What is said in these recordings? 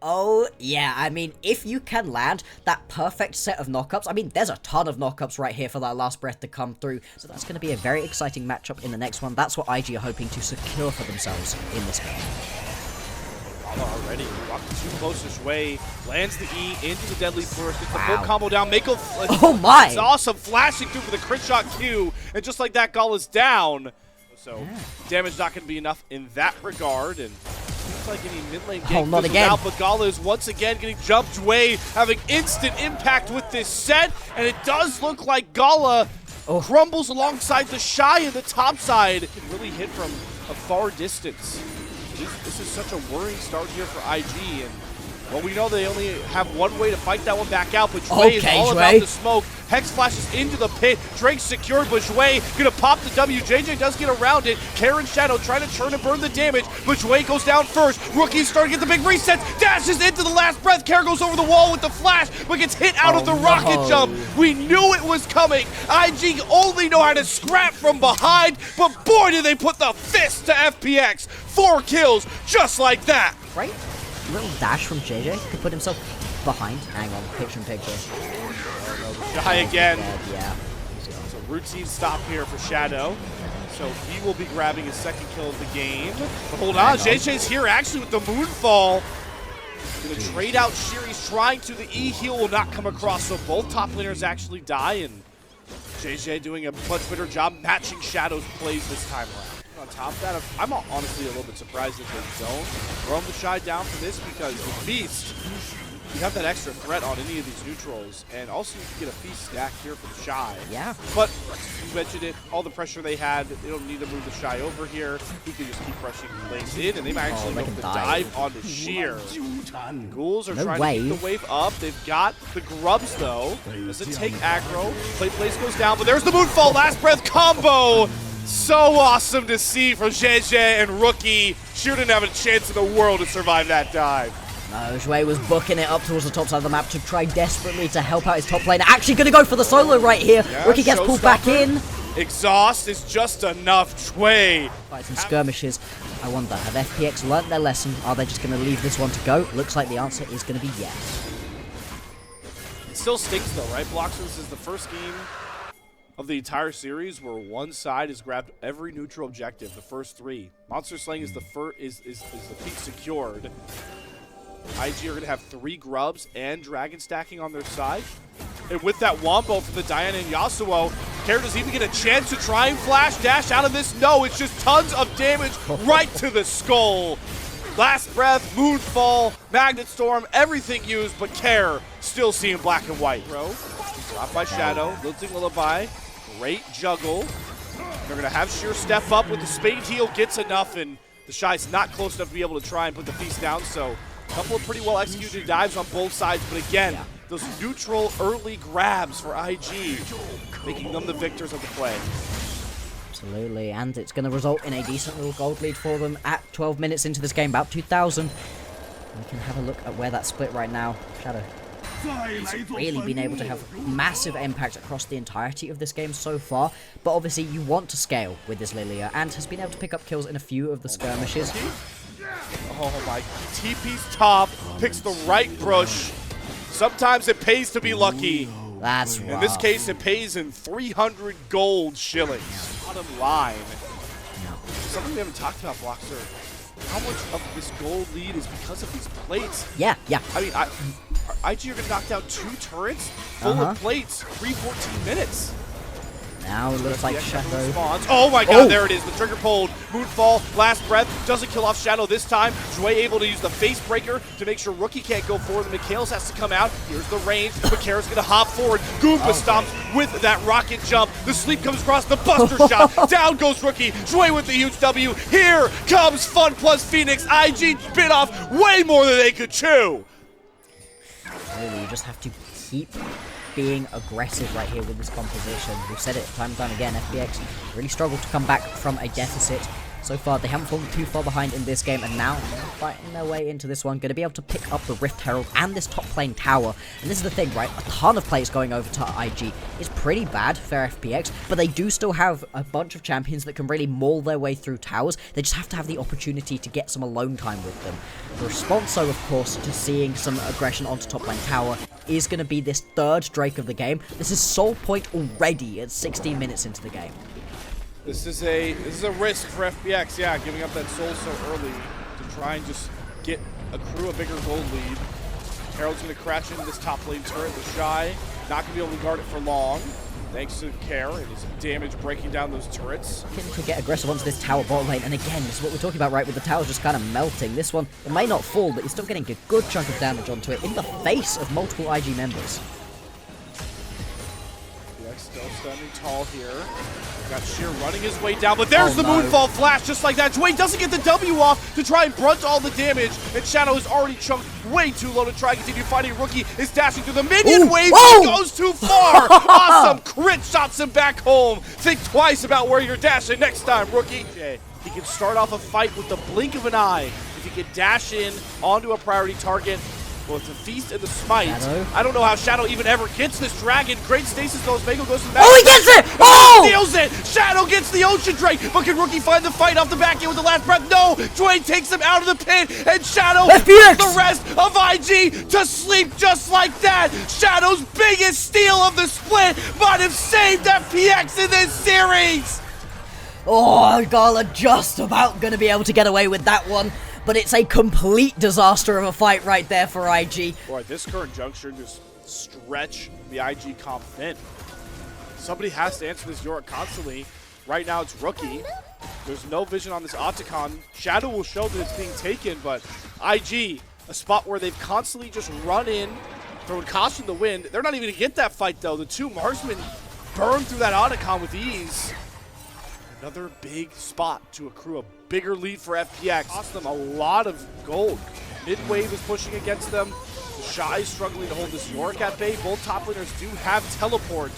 Oh, yeah, I mean, if you can land that perfect set of knockups, I mean, there's a ton of knockups right here for that last breath to come through, so that's going to be a very exciting matchup in the next one. That's what IG are hoping to secure for themselves in this game. Already walked too close to Shui, lands the E into the deadly flourish, gets the full combo down, Mako. Oh my! It's awesome, flashing through for the crit shot Q, and just like that, Gall is down. So damage not going to be enough in that regard, and seems like any mid lane game not again. out, but Gala is once again getting jumped away, having instant impact with this set, and it does look like Gala crumbles alongside the Shy in the top side. It can really hit from a far distance. This is such a worrying start here for IG, and well, we know they only have one way to fight that one back out, but Jue is all about the smoke. Hex flashes into the pit. Drake's secured, but Jue gonna pop the W. JJ does get around it. Karen Shadow trying to turn and burn the damage, but Jue goes down first. Rookie's starting to get the big reset. Dashes into the last breath. Karen goes over the wall with the flash, but gets hit out of the rocket jump. We knew it was coming. IG only know how to scrap from behind, but boy, did they put the fist to FPX. 4 kills, just like that. Right? Little dash from JJ to put himself behind. Hang on, picture. Shy again. Yeah. So routine stop here for Shadow. So he will be grabbing his second kill of the game. But hold on, JJ's here actually with the Moonfall. Gonna trade out Shiri's trying to. The E heal will not come across, so both top laners actually die, and JJ doing a much better job matching Shadow's plays this time around. On top of that, I'm honestly a little bit surprised that they don't throw the Shy down for this, because with Beast, you have that extra threat on any of these neutrals, and also you can get a Feast stack here for the Shy. Yeah. But you mentioned it, all the pressure they had, they don't need to move the Shy over here. He can just keep rushing lanes in, and they might actually go for the dive onto Sheer. The Ghouls are trying to keep the wave up. They've got the Grubs, though. Does it take aggro? Place goes down, but there's the Moonfall, last breath combo! So awesome to see from JJ and Rookie. Sheer didn't have a chance in the world to survive that dive. No, Shui was booking it up towards the top side of the map to try desperately to help out his top laner. Actually going to go for the solo right here. Yeah, Rookie gets pulled back in. Exhaust is just enough. Shui. Fights and skirmishes. I wonder, have FPX learnt their lesson? Are they just going to leave this one to go? Looks like the answer is going to be yes. It still stinks though, right? Blocks, this is the first game of the entire series where one side has grabbed every neutral objective, the first 3. Monster Slaying is the peak secured. IG are gonna have 3 Grubs and Dragon stacking on their side. And with that Wombo from the Diana and Yasuo, Kara does even get a chance to try and flash dash out of this. No, it's just tons of damage right to the skull. Last breath, Moonfall, Magnet Storm, everything used, but Kara still seeing black and white. Dropped by Shadow, Lilting Lullaby, great juggle. They're gonna have Sheer step up with the Spade Heal, gets enough, and the Shy's not close enough to be able to try and put the Feast down, so a couple of pretty well executed dives on both sides, but again, those neutral early grabs for IG, making them the victors of the play. Absolutely, and it's going to result in a decent little gold lead for them at 12 minutes into this game, about 2,000. We can have a look at where that's split right now. Shadow. He's really been able to have massive impact across the entirety of this game so far, but obviously you want to scale with this Lilia, and has been able to pick up kills in a few of the skirmishes. Oh my, TP's top, picks the right brush. Sometimes it pays to be lucky. That's right. In this case, it pays in 300 gold shillings. Bottom line. Something we haven't talked about, Bloxer. How much of this gold lead is because of these plates? Yeah. I mean, IG are going to knock down 2 turrets full of plates, 14 minutes. Now it looks like Shadow. Oh my god, there it is. The trigger pulled. Moonfall, last breath. Doesn't kill off Shadow this time. Jue able to use the face breaker to make sure Rookie can't go forward. Mikhails has to come out. Here's the range. but Kara's going to hop forward. Goomba stops with that rocket jump. The sleep comes across the buster shot. Down goes Rookie. Jue with the huge W. Here comes FunPlus Phoenix. IG bit off way more than they could chew. Really, you just have to keep being aggressive right here with this composition. We've said it time and time again, FPX really struggled to come back from a deficit So far, they haven't fallen too far behind in this game, and now they're fighting their way into this one. Going to be able to pick up the Rift Herald and this top lane tower. And this is the thing, right? A ton of players going over to IG is pretty bad for FPX, but they do still have a bunch of champions that can really maul their way through towers. They just have to have the opportunity to get some alone time with them. The response, though, of course, to seeing some aggression onto top lane tower is going to be this third Drake of the game. This is Soul Point already at 16 minutes into the game. This is a risk for FPX, yeah, giving up that soul so early to try and just accrue a bigger gold lead. Herald's going to crash into this top lane turret. The Shy not going to be able to guard it for long, thanks to Care and his damage breaking down those turrets. To get aggressive onto this tower bottom lane, and again, this is what we're talking about, right, with the towers just kind of melting. This one, it may not fall, but you're still getting a good chunk of damage onto it in the face of multiple IG members. Still standing tall here. We've got Sheer running his way down, but there's the Moonfall flash just like that. Dwayne doesn't get the W off to try and brunt all the damage, and Shadow is already chunked way too low to try and continue fighting. Rookie is dashing through the minion wave. He goes too far. Awesome crit shots him back home. Think twice about where you're dashing next time, Rookie. Okay. He can start off a fight with the blink of an eye. If he can dash in onto a priority target, well, it's a feast and the smite. Shadow. I don't know how Shadow even ever gets this dragon. Great stasis goes, Mango goes to the back. Oh, he gets it! Oh! Steals it! Shadow gets the Ocean Drake, but can Rookie find the fight off the back end with the last breath? No! Dwayne takes him out of the pit, and Shadow FPX! puts the rest of IG to sleep just like that! Shadow's biggest steal of the split might have saved FPX in this series! Oh, Gala just about going to be able to get away with that one. But it's a complete disaster of a fight right there for IG. Boy, at this current juncture, just stretch the IG comp thin. Somebody has to answer this Yorick constantly. Right now, it's Rookie. There's no vision on this Otacon. Shadow will show that it's being taken, but IG, a spot where they've constantly just run in, throwing caution to the wind. They're not even going to get that fight, though. The two marksmen burn through that Otacon with ease. Another big spot to accrue a bigger lead for FPX. Cost them a lot of gold. Midwave is pushing against them. The Shy is struggling to hold this Yorick at bay. Both top laners do have teleport.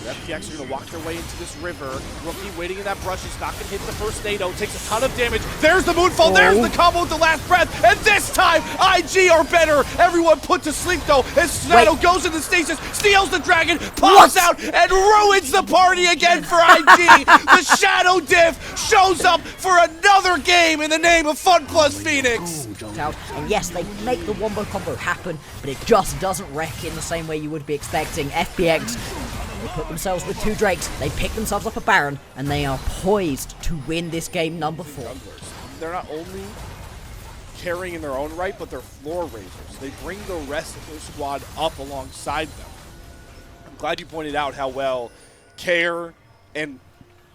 The FPX are going to walk their way into this river. Rookie waiting in that brush is not going to hit the first NATO. Takes a ton of damage. There's the Moonfall. There's the combo with the last breath. And this time, IG are better. Everyone put to sleep, though, as Shadow goes into stasis, steals the dragon, pops out, and ruins the party again for IG. The Shadow diff shows up for another game in the name of FunPlus Phoenix. And yes, they make the wombo combo happen, but it just doesn't wreck in the same way you would be expecting. FPX, they put themselves with two Drakes, they pick themselves up a Baron, and they are poised to win this game number 4. They're not only carrying in their own right, but they're floor raisers. They bring the rest of their squad up alongside them. I'm glad you pointed out how well Care and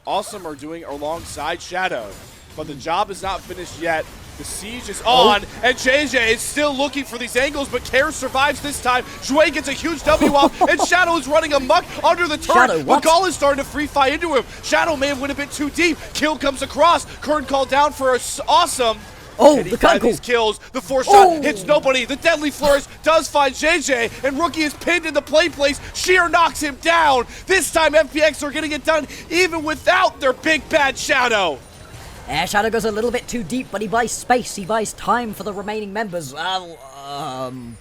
Awesome are doing alongside Shadow, but the job is not finished yet. The siege is on, and JJ is still looking for these angles, but Care survives this time. Zhui gets a huge W off, and Shadow is running amok under the turret. Magal is starting to free fly into him. Shadow may have went a bit too deep. Kill comes across. Current call down for Awesome. Oh, the cut these kills. The 4-shot hits nobody. The deadly flourish does find JJ, and Rookie is pinned in the play place. Sheer knocks him down. This time FPX are getting it done even without their big bad Shadow. Shadow goes a little bit too deep, but he buys space, he buys time for the remaining members. Hang on.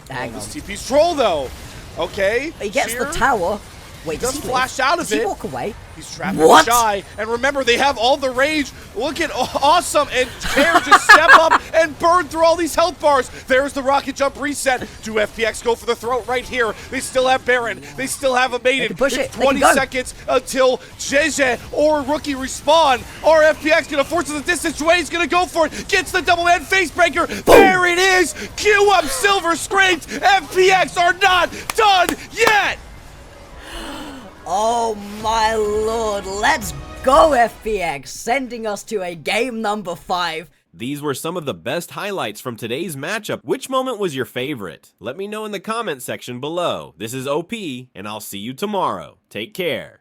This TP's troll, though. Okay. He gets the tower. Wait, does he flash out of it? Does he walk away? He's trapped in the Shy. And remember, they have all the rage. Look at Awesome and Care just step up and burn through all these health bars. There's the rocket jump reset. Do FPX go for the throat right here? They still have Baron. They still have a maiden. Push it. 20 seconds until JJ or Rookie respawn. Or FPX going to force the distance. Dwayne's going to go for it. Gets the double hand face breaker. There it is. Q up Silver scraped. FPX are not done yet. Oh my lord, let's go FPX, sending us to a game number 5. These were some of the best highlights from today's matchup. Which moment was your favorite? Let me know in the comment section below. This is OP, and I'll see you tomorrow. Take care.